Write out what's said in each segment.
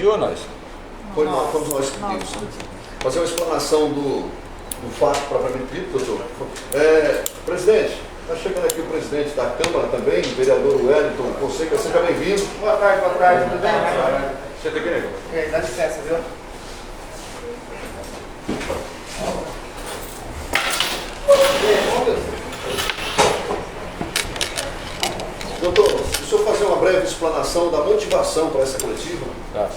Ou nós? Foi nós, fomos nós que pedimos. Fazer uma explanação do fato propriamente dito, doutor. Presidente, está chegando aqui o presidente da Câmara também, o vereador Wellington Fonseca, seja bem-vindo. Boa tarde, tudo bem? Senta aqui, nego. Dá licença, viu? Doutor, se o senhor fazer uma breve explanação da motivação para essa coletiva. Tá.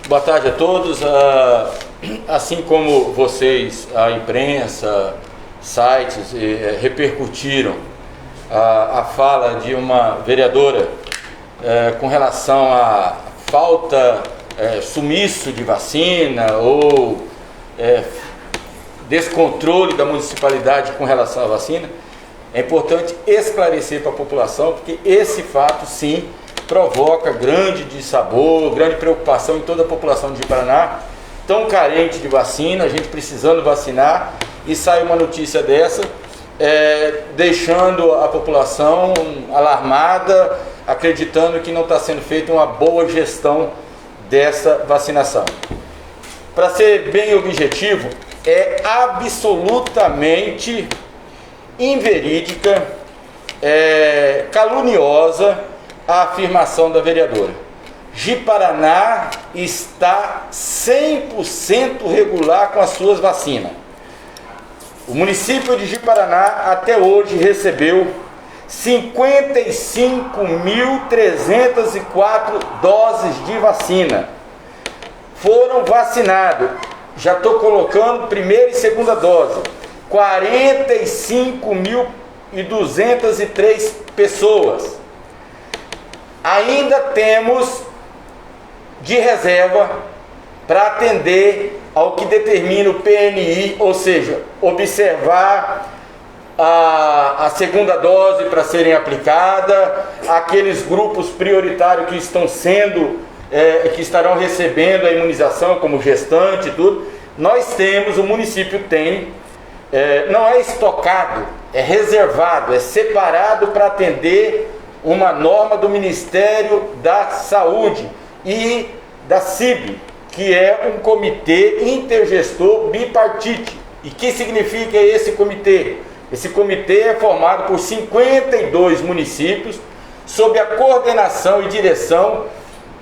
Boa tarde a todos. Assim como vocês, a imprensa, sites, repercutiram a fala de uma vereadora com relação à falta, sumiço de vacina ou descontrole da municipalidade com relação à vacina, é importante esclarecer para a população, porque esse fato, sim, provoca grande dissabor, grande preocupação em toda a população de Ji-Paraná, tão carente de vacina, a gente precisando vacinar, e sai uma notícia dessa, deixando a população alarmada, acreditando que não está sendo feita uma boa gestão dessa vacinação. Para ser bem objetivo, é absolutamente inverídica, caluniosa a afirmação da vereadora. Ji-Paraná está 100% regular com as suas vacinas. O município de Ji-Paraná até hoje recebeu 55.304 doses de vacina. Foram vacinados, já estou colocando primeira e segunda dose, 45.203 pessoas. Ainda temos de reserva para atender ao que determina o PNI, ou seja, observar a segunda dose para serem aplicada, aqueles grupos prioritários que estão sendo, que estarão recebendo a imunização, como gestante e tudo. Nós temos, o município tem, não é estocado, é reservado, é separado para atender uma norma do Ministério da Saúde e da CIB, que é um comitê intergestor bipartite. E que significa esse comitê? Esse comitê é formado por 52 municípios, sob a coordenação e direção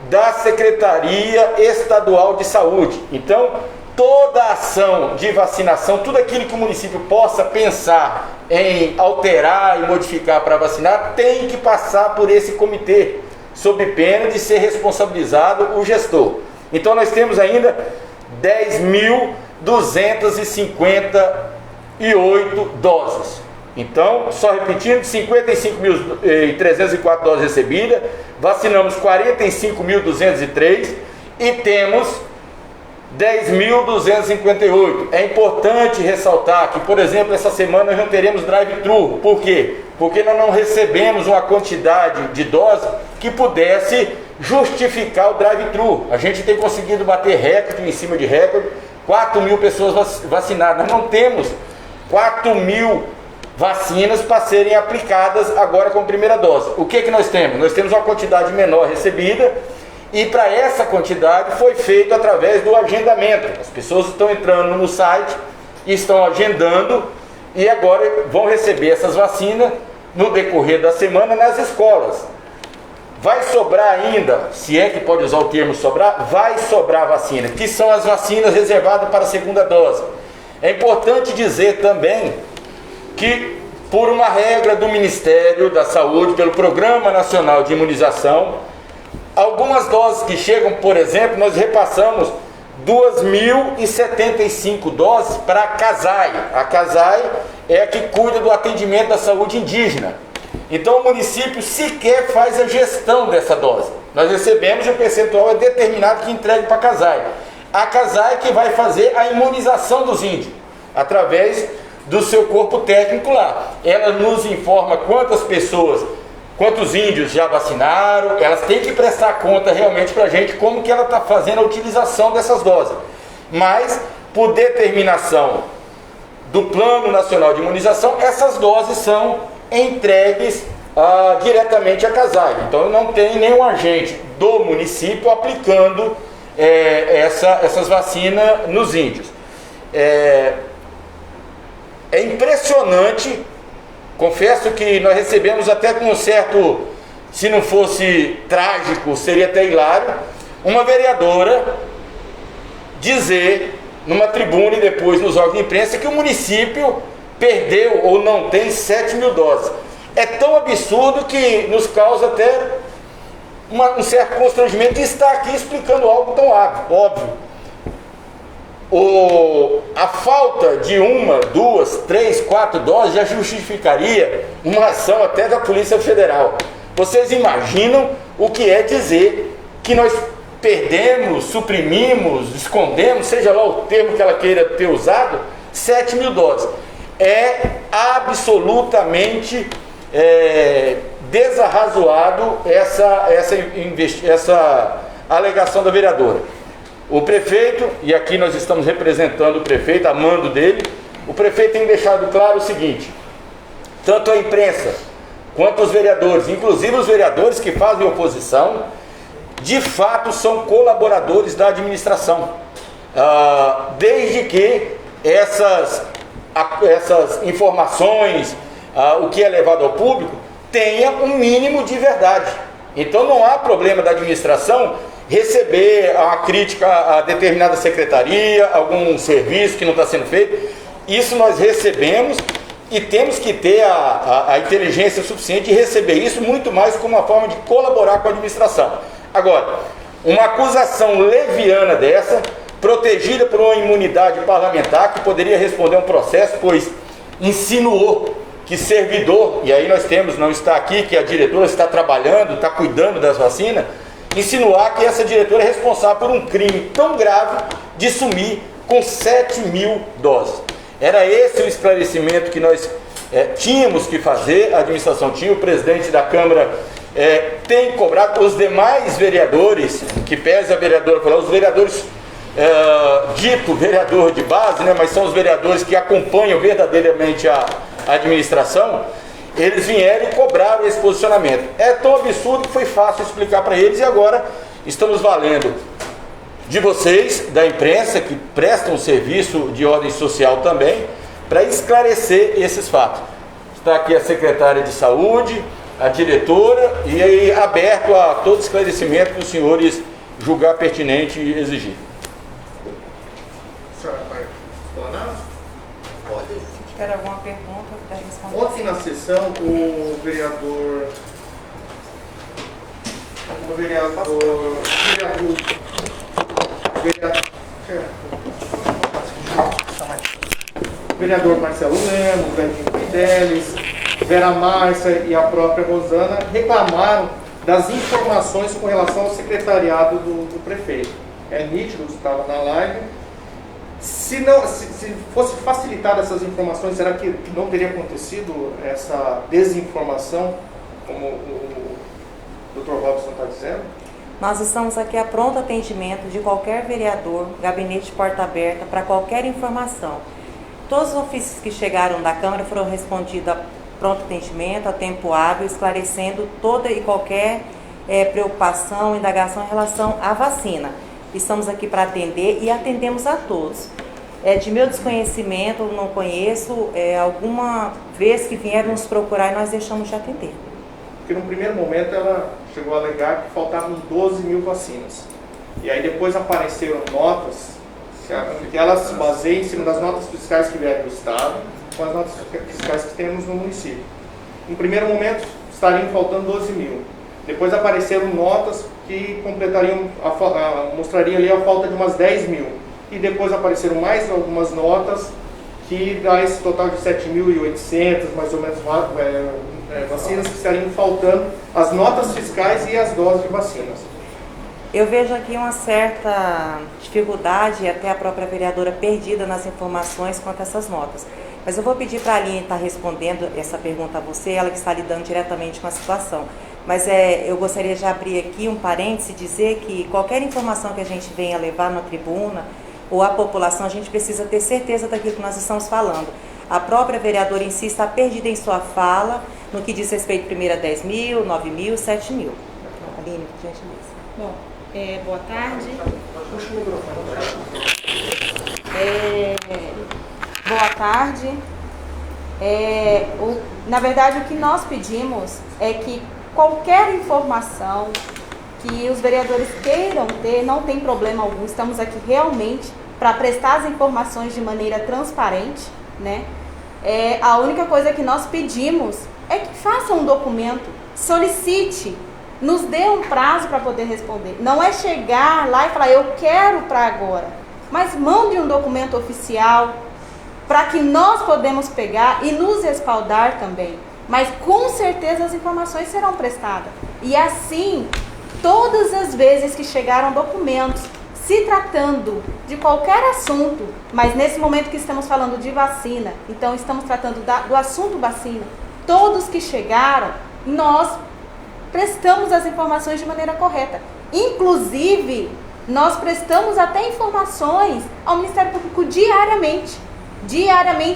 da Secretaria Estadual de Saúde. Então, toda a ação de vacinação, tudo aquilo que o município possa pensar em alterar e modificar para vacinar, tem que passar por esse comitê, sob pena de ser responsabilizado o gestor. Então nós temos ainda 10.258 doses. Então, só repetindo, 55.304 doses recebidas, vacinamos 45.203 e temos 10.258. É importante ressaltar que, por exemplo, essa semana nós não teremos drive-thru. Por quê? Porque nós não recebemos uma quantidade de doses que pudesse justificar o drive-thru. A gente tem conseguido bater recorde em cima de recorde, 4.000 pessoas vacinadas. Nós não temos 4.000 vacinas para serem aplicadas agora com primeira dose. O que nós temos? Nós temos uma quantidade menor recebida, e para essa quantidade foi feito através do agendamento. As pessoas estão entrando no site, estão agendando e agora vão receber essas vacinas no decorrer da semana nas escolas. Vai sobrar ainda, se é que pode usar o termo sobrar, vai sobrar vacina, que são as vacinas reservadas para a segunda dose. É importante dizer também que, por uma regra do Ministério da Saúde, pelo Programa Nacional de Imunização, algumas doses que chegam, por exemplo, nós repassamos 2.075 doses para a CASAI. A CASAI é a que cuida do atendimento da saúde indígena. Então o município sequer faz a gestão dessa dose. Nós recebemos e o percentual é determinado que entregue para a CASAI. A CASAI que vai fazer a imunização dos índios, através do seu corpo técnico lá. Ela nos informa quantas pessoas, quantos índios já vacinaram, elas têm que prestar conta realmente para a gente como que ela está fazendo a utilização dessas doses. Mas, por determinação do Plano Nacional de Imunização, essas doses são entregues diretamente a casais. Então não tem nenhum agente do município aplicando essas vacinas nos índios. É impressionante, confesso que nós recebemos até com um certo, se não fosse trágico, seria até hilário, uma vereadora dizer numa tribuna e depois nos órgãos de imprensa que o município perdeu ou não tem 7 mil doses. É tão absurdo que nos causa até um certo constrangimento de estar aqui explicando algo tão óbvio. A falta de 1, 2, 3, 4 doses já justificaria uma ação até da Polícia Federal. Vocês imaginam o que é dizer que nós perdemos, suprimimos, escondemos, seja lá o termo que ela queira ter usado, 7 mil doses. É absolutamente desarrazoado essa alegação da vereadora. O prefeito, e aqui nós estamos representando o prefeito, a mando dele, o prefeito tem deixado claro o seguinte: tanto a imprensa quanto os vereadores, inclusive os vereadores que fazem oposição, de fato são colaboradores da administração, desde que essas informações, o que é levado ao público, tenha um mínimo de verdade. Então não há problema da administração receber a crítica a determinada secretaria, algum serviço que não está sendo feito. Isso nós recebemos e temos que ter a inteligência suficiente de receber isso muito mais como uma forma de colaborar com a administração. Agora, uma acusação leviana dessa, protegida por uma imunidade parlamentar, que poderia responder a um processo, pois insinuou que servidor, e aí nós temos, não está aqui, que a diretora está trabalhando, está cuidando das vacinas, insinuar que essa diretora é responsável por um crime tão grave de sumir com 7 mil doses. Era esse o esclarecimento que nós tínhamos que fazer, a administração tinha, o presidente da Câmara tem cobrado, os demais vereadores, que pese a vereadora falar, os vereadores dito vereador de base, né, mas são os vereadores que acompanham verdadeiramente a administração, eles vieram e cobraram esse posicionamento. É tão absurdo que foi fácil explicar para eles, e agora estamos valendo de vocês, da imprensa, que prestam um serviço de ordem social também, para esclarecer esses fatos. Está aqui a secretária de saúde, a diretora, e aí aberto a todo esclarecimento que os senhores julgar pertinente e exigir. A senhora vai explanar? Pode. Quer alguma pergunta para responder? Ontem na sessão, o vereador Marcelo Lemos, Betinho Fidelis, Vera Márcia e a própria Rosana reclamaram das informações com relação ao secretariado do prefeito. É nítido, estava na live. Se fosse facilitar essas informações, será que não teria acontecido essa desinformação, como o Dr. Robson está dizendo? Nós estamos aqui a pronto atendimento de qualquer vereador, gabinete de porta aberta, para qualquer informação. Todos os ofícios que chegaram da Câmara foram respondidos a pronto atendimento, a tempo hábil, esclarecendo toda e qualquer preocupação, indagação em relação à vacina. Estamos aqui para atender e atendemos a todos. De meu desconhecimento, não conheço, alguma vez que vieram nos procurar e nós deixamos de atender. Porque no primeiro momento ela chegou a alegar que faltavam 12 mil vacinas. E aí depois apareceram notas, que ela se baseia em cima das notas fiscais que vieram do Estado, com as notas fiscais que temos no município. No primeiro momento estariam faltando 12 mil. Depois apareceram notas que completariam, mostrariam ali a falta de umas 10 mil. E depois apareceram mais algumas notas que dá esse total de 7.800, mais ou menos, vacinas que estariam faltando, as notas fiscais e as doses de vacinas. Eu vejo aqui uma certa dificuldade, até a própria vereadora perdida nas informações quanto a essas notas. Mas eu vou pedir para a Aline estar respondendo essa pergunta a você, ela que está lidando diretamente com a situação. Mas eu gostaria de abrir aqui um parêntese e dizer que qualquer informação que a gente venha levar na tribuna ou à população, a gente precisa ter certeza daquilo que nós estamos falando. A própria vereadora em si está perdida em sua fala, no que diz respeito primeiro a 10 mil, 9 mil, 7 mil. Aline, por gentileza. Bom, boa tarde. Boa tarde. Na verdade, o que nós pedimos é que qualquer informação que os vereadores queiram ter, não tem problema algum, estamos aqui realmente para prestar as informações de maneira transparente, né? A única coisa que nós pedimos é que faça um documento, solicite, nos dê um prazo para poder responder. Não é chegar lá e falar, eu quero para agora, mas mande um documento oficial para que nós podemos pegar e nos respaldar também. Mas com certeza as informações serão prestadas. E assim, todas as vezes que chegaram documentos se tratando de qualquer assunto, mas nesse momento que estamos falando de vacina, então estamos tratando do assunto vacina, todos que chegaram, nós prestamos as informações de maneira correta. Inclusive, nós prestamos até informações ao Ministério Público diariamente,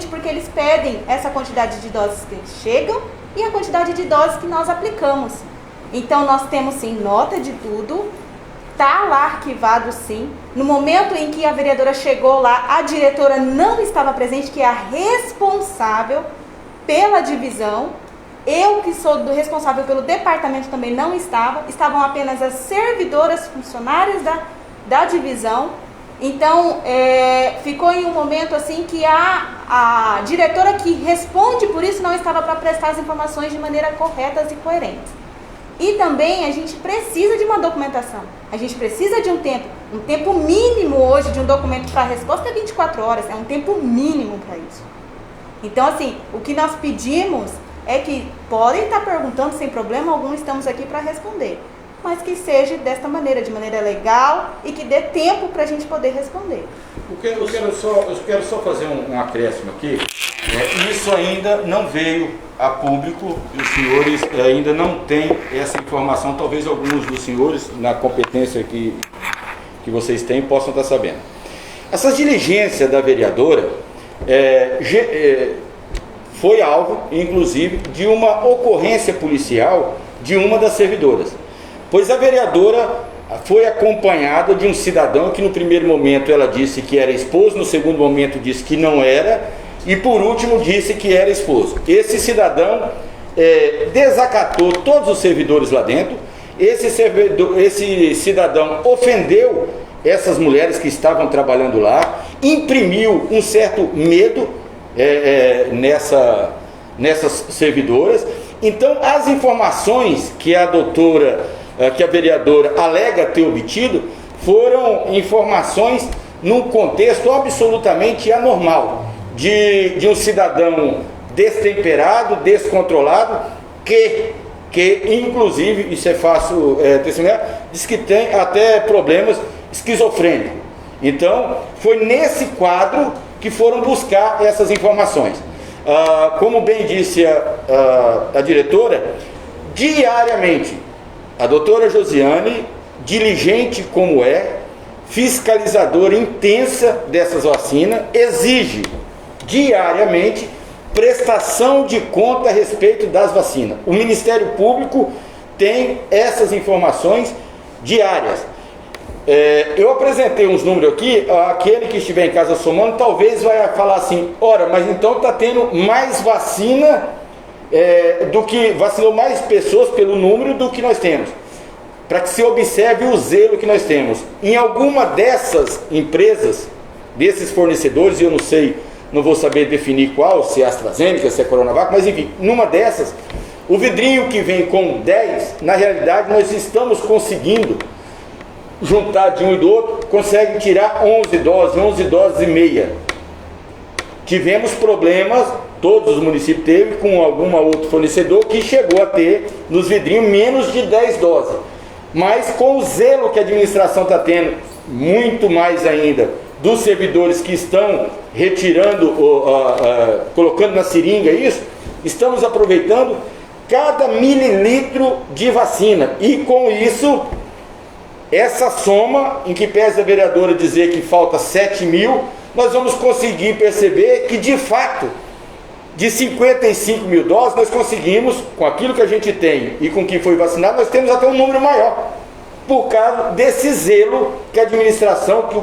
porque eles pedem essa quantidade de doses que chegam e a quantidade de doses que nós aplicamos. Então, nós temos sim nota de tudo, está lá arquivado sim. No momento em que a vereadora chegou lá, a diretora não estava presente, que é a responsável pela divisão. Eu, que sou responsável pelo departamento, também não estava. Estavam apenas as servidoras, funcionárias da divisão. Então, ficou em um momento assim que a diretora que responde por isso não estava para prestar as informações de maneira corretas e coerentes. E também a gente precisa de uma documentação, a gente precisa de um tempo mínimo hoje de um documento para resposta é 24 horas, é um tempo mínimo para isso. Então, assim, o que nós pedimos é que podem estar perguntando sem problema algum, estamos aqui para responder, mas que seja desta maneira, de maneira legal e que dê tempo para a gente poder responder. Eu quero só fazer um acréscimo aqui. Isso ainda não veio a público, os senhores ainda não têm essa informação, talvez alguns dos senhores, na competência que vocês têm, possam estar sabendo. Essa diligência da vereadora foi alvo, inclusive, de uma ocorrência policial de uma das servidoras, pois a vereadora foi acompanhada de um cidadão que no primeiro momento ela disse que era esposo, no segundo momento disse que não era, e por último disse que era esposo. Esse cidadão desacatou todos os servidores lá dentro. Esse cidadão ofendeu essas mulheres que estavam trabalhando lá, imprimiu um certo medo nessas servidoras. Então, as informações que a vereadora alega ter obtido foram informações num contexto absolutamente anormal, de um cidadão destemperado, descontrolado, que inclusive, isso é fácil testemunhar, diz que tem até problemas esquizofrênicos. Então, foi nesse quadro que foram buscar essas informações. Como bem disse a diretora, diariamente, a doutora Josiane, diligente como fiscalizadora intensa dessas vacinas, exige diariamente prestação de conta a respeito das vacinas. O Ministério Público tem essas informações diárias. Eu apresentei uns números aqui, aquele que estiver em casa somando, talvez vai falar assim, ora, mas então está tendo mais vacina, vacinou mais pessoas pelo número do que nós temos. Para que se observe o zelo que nós temos. Em alguma dessas empresas, desses fornecedores, eu não sei, não vou saber definir qual, se é AstraZeneca, se é Coronavac, mas enfim, numa dessas, o vidrinho que vem com 10, na realidade nós estamos conseguindo juntar de um e do outro, consegue tirar 11 doses e meia. Tivemos problemas, todos os municípios teve, com algum outro fornecedor que chegou a ter nos vidrinhos menos de 10 doses. Mas com o zelo que a administração está tendo, muito mais ainda, dos servidores que estão retirando, colocando na seringa isso, estamos aproveitando cada mililitro de vacina. E com isso, essa soma, em que pese a vereadora dizer que falta 7 mil, nós vamos conseguir perceber que de fato de 55 mil doses, nós conseguimos, com aquilo que a gente tem e com quem foi vacinado, nós temos até um número maior, por causa desse zelo que a administração, que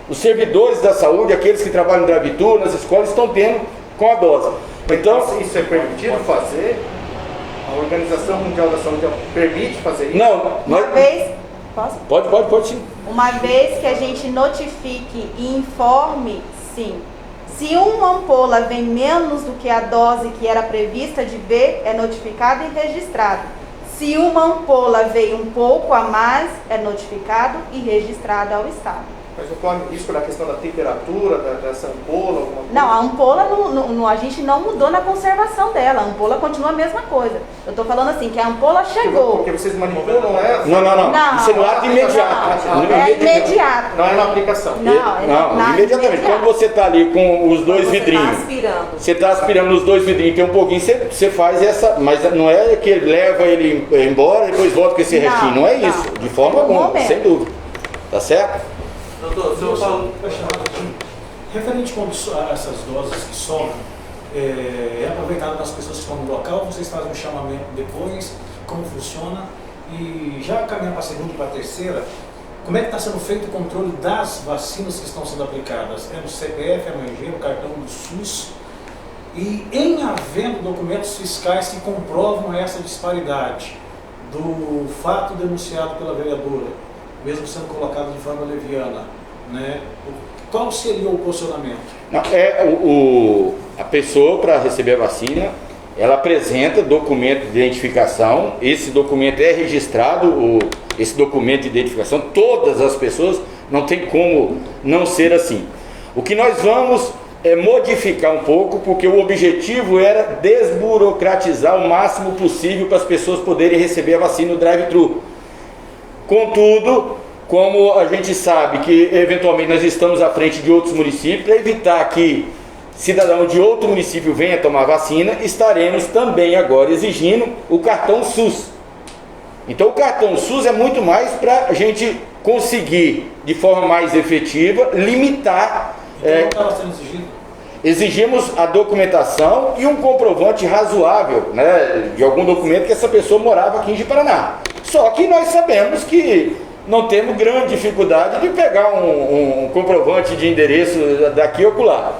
os servidores da saúde, aqueles que trabalham no drive-thru, nas escolas, estão tendo com a dose. Então, isso é permitido fazer? A Organização Mundial da Saúde permite fazer isso? não, Uma vez, posso? pode sim. Uma vez que a gente notifique e informe, sim. Se uma ampola vem menos do que a dose que era prevista de ver, é notificado e registrado. Se uma ampola veio um pouco a mais, é notificado e registrado ao Estado. Mas não corre risco da questão da temperatura dessa ampola? Alguma coisa? Não, a ampola, a gente não mudou na conservação dela. A ampola continua a mesma coisa. Eu estou falando assim, que a ampola chegou. Porque vocês manipulam ela? Não. Isso é no ato imediato. É imediato. Não é na aplicação? Não, imediatamente. Quando você está ali com os dois vidrinhos, você está aspirando nos dois vidrinhos, tem um pouquinho, você faz essa, mas não é que ele leva ele embora e depois volta com esse restinho. Não é isso, de forma alguma, sem dúvida. Tá certo? Doutor, o senhor falou... Referente a essas doses que sobram, é aproveitado das pessoas que estão no local, vocês fazem um chamamento depois, como funciona? E já caminhando para a segunda e para a terceira, como é que está sendo feito o controle das vacinas que estão sendo aplicadas? É no CPF, é no RG, no cartão do SUS? E em havendo documentos fiscais que comprovam essa disparidade do fato denunciado pela vereadora, mesmo sendo colocado de forma leviana, né? Qual seria o posicionamento? Não, a pessoa, para receber a vacina, ela apresenta documento de identificação. Esse documento é registrado, esse documento de identificação, todas as pessoas, não tem como não ser assim. O que nós vamos é modificar um pouco, porque o objetivo era desburocratizar o máximo possível para as pessoas poderem receber a vacina no drive-thru. Contudo, como a gente sabe que eventualmente nós estamos à frente de outros municípios, para evitar que cidadão de outro município venha tomar vacina, estaremos também agora exigindo o cartão SUS. Então o cartão SUS é muito mais para a gente conseguir, de forma mais efetiva, limitar... Então não estava sendo exigido? Exigimos a documentação e um comprovante razoável, né, de algum documento que essa pessoa morava aqui em Ji-Paraná. Só que nós sabemos que não temos grande dificuldade de pegar um comprovante de endereço daqui ou acolá.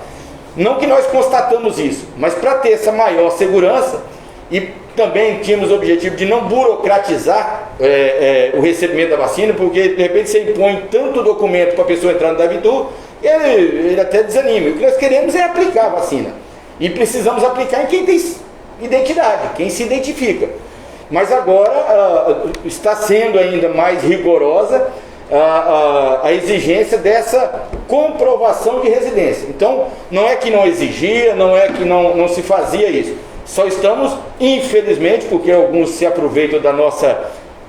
Não que nós constatamos isso, mas para ter essa maior segurança, e também tínhamos o objetivo de não burocratizar o recebimento da vacina, porque de repente você impõe tanto documento para a pessoa entrar no drive-thru, ele até desanima. O que nós queremos é aplicar a vacina. E precisamos aplicar em quem tem identidade, quem se identifica. Mas agora está sendo ainda mais rigorosa a exigência dessa comprovação de residência. Então, não é que não exigia, não é que não se fazia isso. Só estamos, infelizmente, porque alguns se aproveitam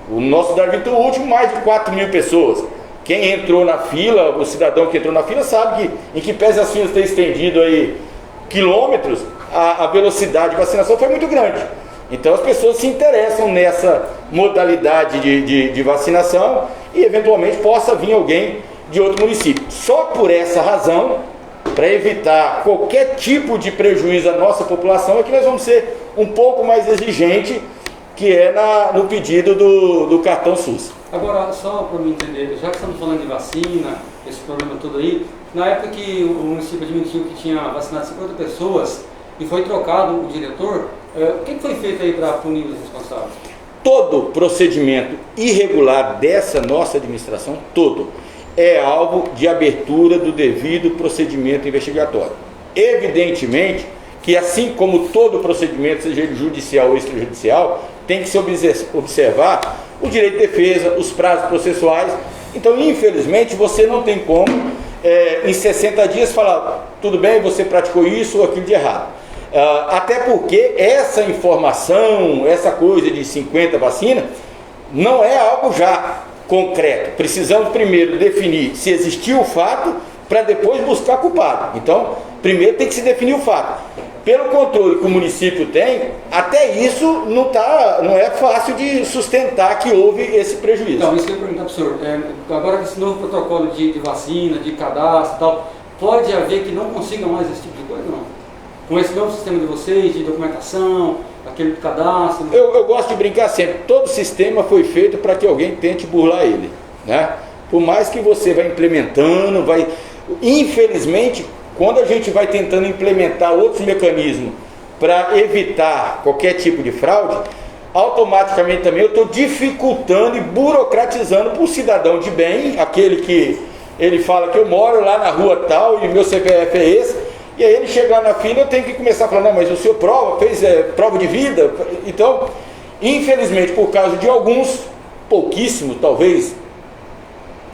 o nosso drive-thru último, mais de 4 mil pessoas. Quem entrou na fila, o cidadão que entrou na fila, sabe que, em que pese as filas terem estendido aí quilômetros, a velocidade de vacinação foi muito grande. Então as pessoas se interessam nessa modalidade de vacinação e eventualmente possa vir alguém de outro município. Só por essa razão, para evitar qualquer tipo de prejuízo à nossa população, é que nós vamos ser um pouco mais exigente, que é no pedido do cartão SUS. Agora, só para me entender, já que estamos falando de vacina, esse problema todo aí, na época que o município admitiu que tinha vacinado 50 pessoas e foi trocado o diretor, o que foi feito aí para punir os responsáveis? Todo procedimento irregular dessa nossa administração, todo, é alvo de abertura do devido procedimento investigatório. Evidentemente que, assim como todo procedimento, seja ele judicial ou extrajudicial, tem que se observar o direito de defesa, os prazos processuais. Então, infelizmente, você não tem como, em 60 dias, falar, tudo bem, você praticou isso ou aquilo de errado. Até porque essa informação, essa coisa de 50 vacinas, não é algo já concreto. Precisamos primeiro definir se existiu o fato, para depois buscar culpado. Então, primeiro tem que se definir o fato. Pelo controle que o município tem, até isso não é fácil de sustentar que houve esse prejuízo. Então, isso que eu ia perguntar para o senhor. Agora, esse novo protocolo de vacina, de cadastro e tal, pode haver que não consigam mais esse tipo de coisa, não? com esse novo sistema de vocês, de documentação, aquele cadastro? Eu gosto de brincar sempre, todo sistema foi feito para que alguém tente burlar ele, né? Por mais que você vai implementando, infelizmente, quando a gente vai tentando implementar outros mecanismos para evitar qualquer tipo de fraude, automaticamente também eu estou dificultando e burocratizando para o cidadão de bem, aquele que ele fala que eu moro lá na rua tal e meu CPF é esse, e aí ele chega lá na fila, eu tenho que começar a falar, não, mas o senhor fez prova de vida. Então, infelizmente, por causa de alguns, pouquíssimos, talvez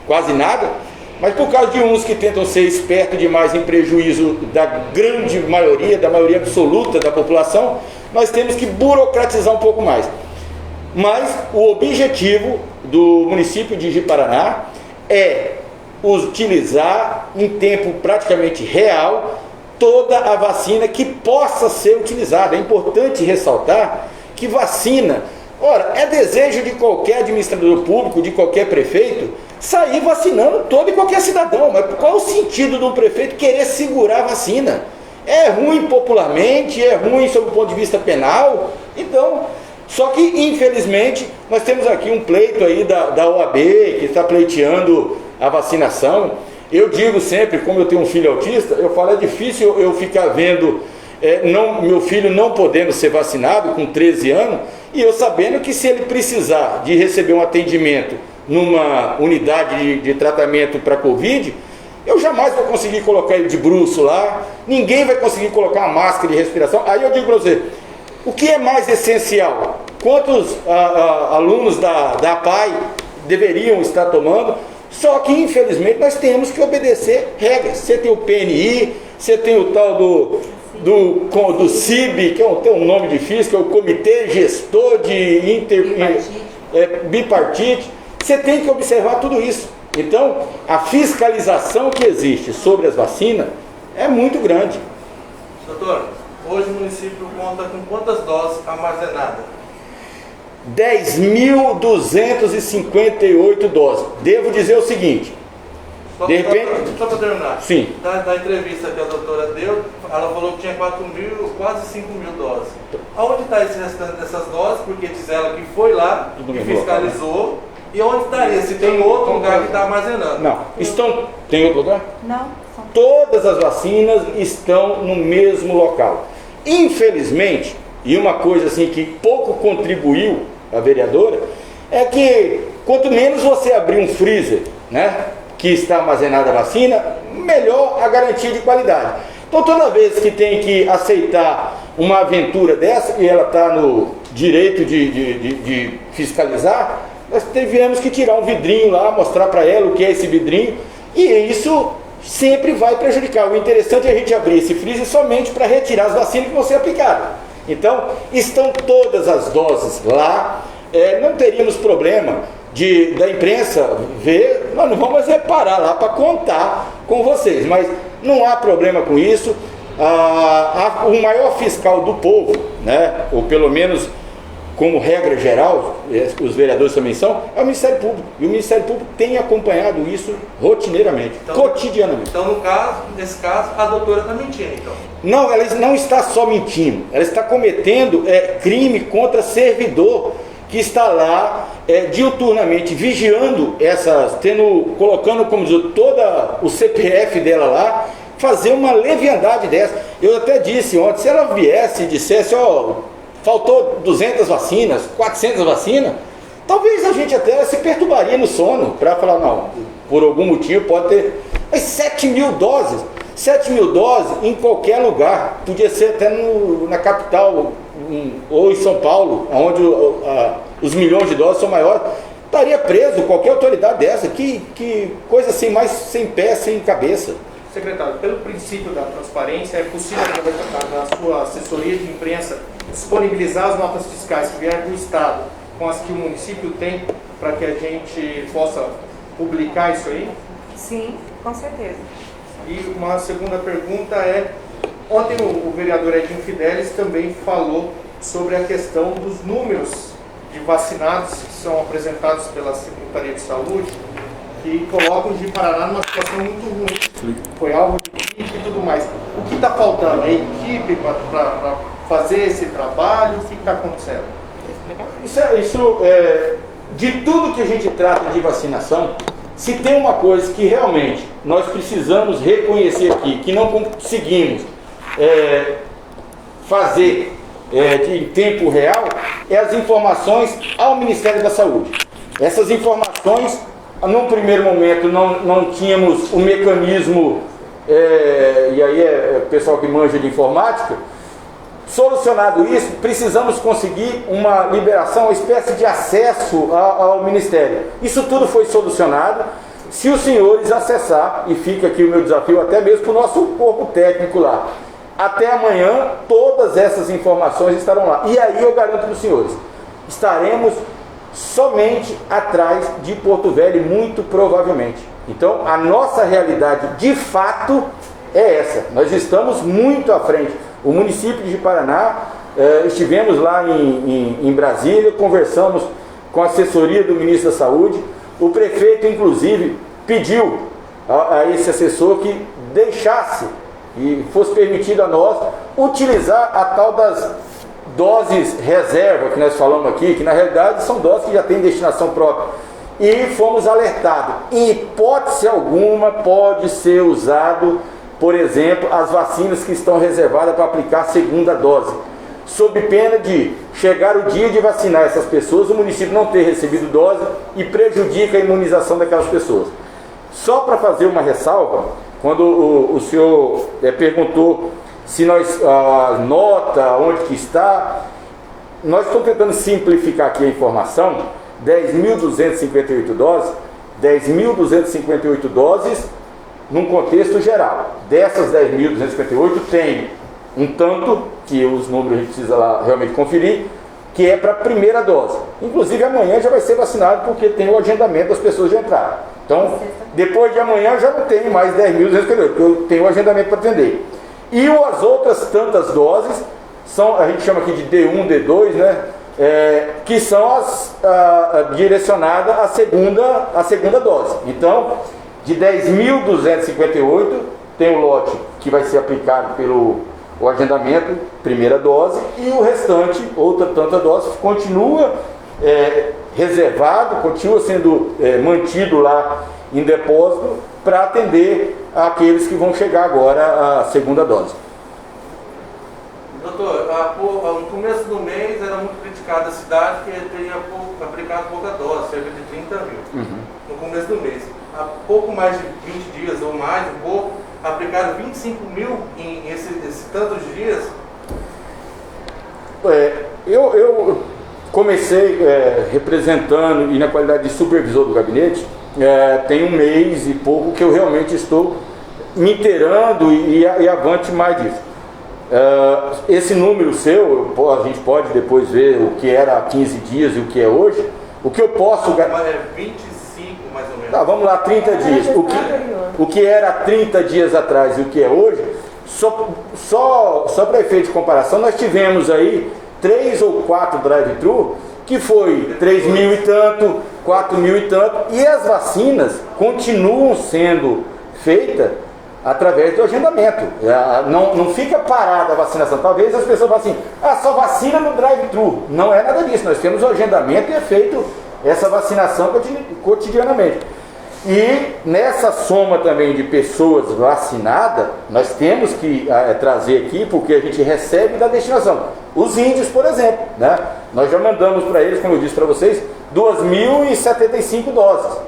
quase nada, mas por causa de uns que tentam ser espertos demais em prejuízo da grande maioria, da maioria absoluta da população, nós temos que burocratizar um pouco mais. Mas o objetivo do município de Ji-Paraná é utilizar em tempo praticamente real toda a vacina que possa ser utilizada. É importante ressaltar que vacina, ora, é desejo de qualquer administrador público, de qualquer prefeito, sair vacinando todo e qualquer cidadão. Mas qual o sentido do prefeito querer segurar a vacina? É ruim popularmente, é ruim sob o ponto de vista penal. Então, só que infelizmente nós temos aqui um pleito aí da OAB que está pleiteando a vacinação. Eu digo sempre, como eu tenho um filho autista, eu falo, é difícil eu ficar vendo meu filho não podendo ser vacinado com 13 anos, e eu sabendo que se ele precisar de receber um atendimento numa unidade de tratamento para Covid, eu jamais vou conseguir colocar ele de bruço lá, ninguém vai conseguir colocar uma máscara de respiração. Aí eu digo para você, o que é mais essencial? Quantos alunos da APAE deveriam estar tomando? Só que infelizmente nós temos que obedecer regras. Você tem o PNI, você tem o tal do CIB, que tem um nome difícil, que é o Comitê Gestor de Bipartite. Você tem que observar tudo isso. Então, a fiscalização que existe sobre as vacinas é muito grande. Doutor, hoje o município conta com quantas doses armazenadas? 10.258 doses. Devo dizer o seguinte, Só para terminar. Sim. Da entrevista que a doutora deu, ela falou que tinha 4.000, quase 5.000 doses. Aonde está esse restante dessas doses? Porque diz ela que foi lá e fiscalizou. E onde estaria? Se tem outro lugar que está armazenando? Não. Tem outro lugar? Não. Todas as vacinas estão no mesmo local. Infelizmente, e uma coisa assim que pouco contribuiu a vereadora, é que quanto menos você abrir um freezer, né, que está armazenada a vacina, melhor a garantia de qualidade. Então toda vez que tem que aceitar uma aventura dessa, e ela está no direito de fiscalizar, nós tivemos que tirar um vidrinho lá, mostrar para ela o que é esse vidrinho, e isso sempre vai prejudicar. O interessante é a gente abrir esse freezer somente para retirar as vacinas que vão ser aplicadas. Então, estão todas as doses lá, não teríamos problema da imprensa ver, nós não vamos parar lá para contar com vocês, mas não há problema com isso. O maior fiscal do povo, né, ou pelo menos como regra geral, os vereadores também são, é o Ministério Público. E o Ministério Público tem acompanhado isso rotineiramente, cotidianamente. Então, nesse caso, a doutora está mentindo, então? Não, ela não está só mentindo, ela está cometendo crime contra servidor que está lá diuturnamente vigiando colocando, como diz, todo o CPF dela lá, fazer uma leviandade dessa. Eu até disse ontem, se ela viesse e dissesse, faltou 200 vacinas, 400 vacinas, talvez a gente até se perturbaria no sono para falar, não, por algum motivo pode ter. Mas 7.000 doses, 7.000 doses em qualquer lugar, podia ser até na capital ou em São Paulo, onde os milhões de doses são maiores, estaria preso qualquer autoridade dessa. Que coisa assim, mais sem pé, sem cabeça. Secretário, pelo princípio da transparência, é possível, na sua assessoria de imprensa, disponibilizar as notas fiscais que vierem do Estado com as que o município tem, para que a gente possa publicar isso aí? Sim, com certeza. E uma segunda pergunta é, ontem o vereador Edinho Fidelis também falou sobre a questão dos números de vacinados que são apresentados pela Secretaria de Saúde, que colocam o Ji-Paraná numa situação muito ruim. Foi alvo de crítica e tudo mais. O que está está faltando? A equipe para fazer esse trabalho? O que está acontecendo? De tudo que a gente trata de vacinação, se tem uma coisa que realmente nós precisamos reconhecer aqui, que não conseguimos fazer em tempo real, é as informações ao Ministério da Saúde. Essas informações, num primeiro momento, não tínhamos o mecanismo, e aí o pessoal que manja de informática. Solucionado isso, precisamos conseguir uma liberação, uma espécie de acesso ao Ministério. Isso tudo foi solucionado. Se os senhores acessar, e fica aqui o meu desafio até mesmo para o nosso corpo técnico lá, até amanhã todas essas informações estarão lá. E aí eu garanto para os senhores, estaremos somente atrás de Porto Velho, muito provavelmente. Então a nossa realidade de fato é essa. Nós estamos muito à frente. O município de Paraná, estivemos lá em Brasília, conversamos com a assessoria do ministro da Saúde. O prefeito, inclusive, pediu a esse assessor que deixasse e fosse permitido a nós utilizar a tal das doses reserva que nós falamos aqui, que na realidade são doses que já têm destinação própria. E fomos alertados, em hipótese alguma pode ser usado, por exemplo, as vacinas que estão reservadas para aplicar a segunda dose, sob pena de chegar o dia de vacinar essas pessoas, o município não ter recebido dose e prejudica a imunização daquelas pessoas. Só para fazer uma ressalva, quando o senhor perguntou se nós, a nota, onde que está, nós estamos tentando simplificar aqui a informação. 10.258 doses, 10.258 doses num contexto geral. Dessas 10.258 tem um tanto, que os números a gente precisa lá realmente conferir, que é para a primeira dose. Inclusive amanhã já vai ser vacinado, porque tem o agendamento das pessoas de entrada. Então, depois de amanhã já não tem mais 10.258, porque eu tenho o agendamento para atender. E as outras tantas doses, são, a gente chama aqui de D1, D2, né? Que são direcionadas à segunda dose. Então, de 10.258, tem o lote que vai ser aplicado pelo agendamento, primeira dose, e o restante, outra tanta dose, continua reservado, continua sendo mantido lá em depósito para atender aqueles que vão chegar agora à segunda dose. Doutor, no começo do mês era muito criticada a cidade que teria aplicado pouca dose, cerca de 30 mil. No começo do mês. Há pouco mais de 20 dias ou mais, um pouco, aplicaram 25 mil em esse tantos dias. Eu comecei representando e na qualidade de supervisor do gabinete, tem um mês e pouco que eu realmente estou me inteirando e avante mais disso. Esse número seu, a gente pode depois ver o que era há 15 dias e o que é hoje. O que eu posso... 25 mais ou menos. Tá, vamos lá, 30 dias. O que era 30 dias atrás e o que é hoje, só para efeito de comparação, nós tivemos aí 3 ou 4 drive-thru, que foi 3 mil e tanto, 4 mil e tanto, e as vacinas continuam sendo feitas através do agendamento. Não fica parada a vacinação. Talvez as pessoas falem assim, só vacina no drive-thru. Não é nada disso, nós temos o agendamento e é feito essa vacinação cotidianamente. E nessa soma também de pessoas vacinadas, nós temos que trazer aqui, porque a gente recebe da destinação. Os índios, por exemplo, né? Nós já mandamos para eles, como eu disse para vocês, 2.075 doses.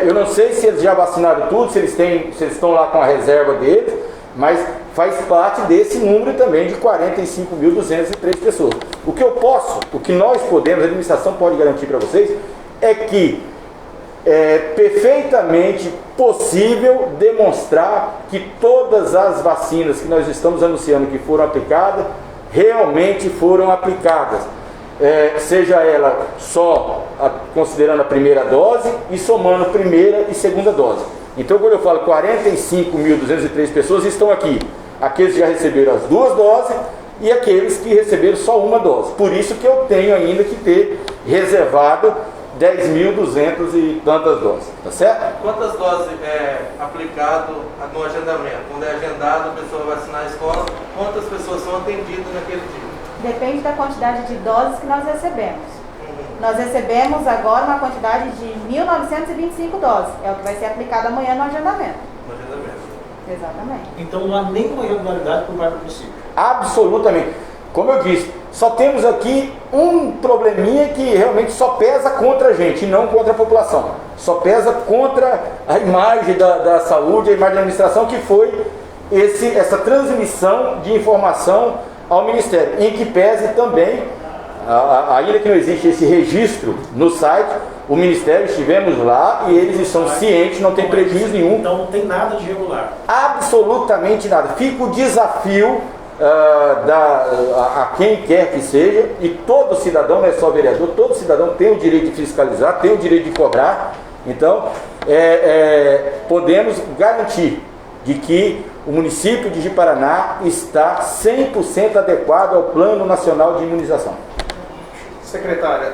Eu não sei se eles já vacinaram tudo, se eles estão lá com a reserva deles, mas faz parte desse número também de 45.203 pessoas. O que nós podemos, a administração pode garantir para vocês, é que é perfeitamente possível demonstrar que todas as vacinas que nós estamos anunciando que foram aplicadas, realmente foram aplicadas. Seja ela só considerando a primeira dose e somando primeira e segunda dose. Então, quando eu falo 45.203 pessoas estão aqui, aqueles que já receberam as 2 doses e aqueles que receberam só uma dose. Por isso que eu tenho ainda que ter reservado 10.200 e tantas doses, tá certo? Quantas doses é aplicado no agendamento? Quando é agendado, a pessoa vai vacinar a escola, quantas pessoas são atendidas naquele dia? Depende da quantidade de doses que nós recebemos. Nós recebemos agora uma quantidade de 1.925 doses. É o que vai ser aplicado amanhã no agendamento. No agendamento. Exatamente. Então não há nenhuma irregularidade por parte do município. Absolutamente. Como eu disse, só temos aqui um probleminha que realmente só pesa contra a gente e não contra a população. Só pesa contra a imagem da saúde, a imagem da administração, que foi essa transmissão de informação ao Ministério, em que pese também, ainda que não existe esse registro no site, o Ministério, estivemos lá e eles estão cientes, não tem prejuízo nenhum. Então não tem nada de irregular. Absolutamente nada. Fica o desafio a quem quer que seja, e todo cidadão, não é só vereador, todo cidadão tem o direito de fiscalizar, tem o direito de cobrar. Então, podemos garantir de que o município de Ji-Paraná está 100% adequado ao Plano Nacional de Imunização. Secretária,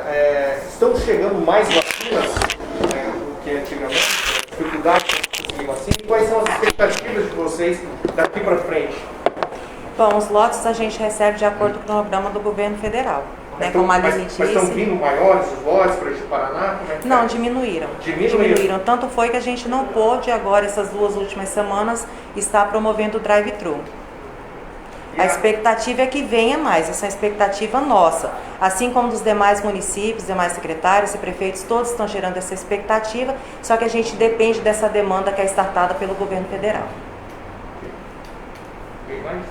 estão chegando mais vacinas do que antigamente? Dificuldade de conseguir vacina? E quais são as expectativas de vocês daqui para frente? Bom, os lotes a gente recebe de acordo com o cronograma do governo federal. Né, como a Lili disse. Mas estão vindo maiores os lotes para Ji-Paraná? Não, diminuíram. Diminuíram. Tanto foi que a gente não pôde agora, essas 2 últimas semanas, estar promovendo o drive-thru. A expectativa é que venha mais, essa é a expectativa nossa. Assim como dos demais municípios, demais secretários e prefeitos, todos estão gerando essa expectativa, só que a gente depende dessa demanda que é startada pelo governo federal. Tem mais?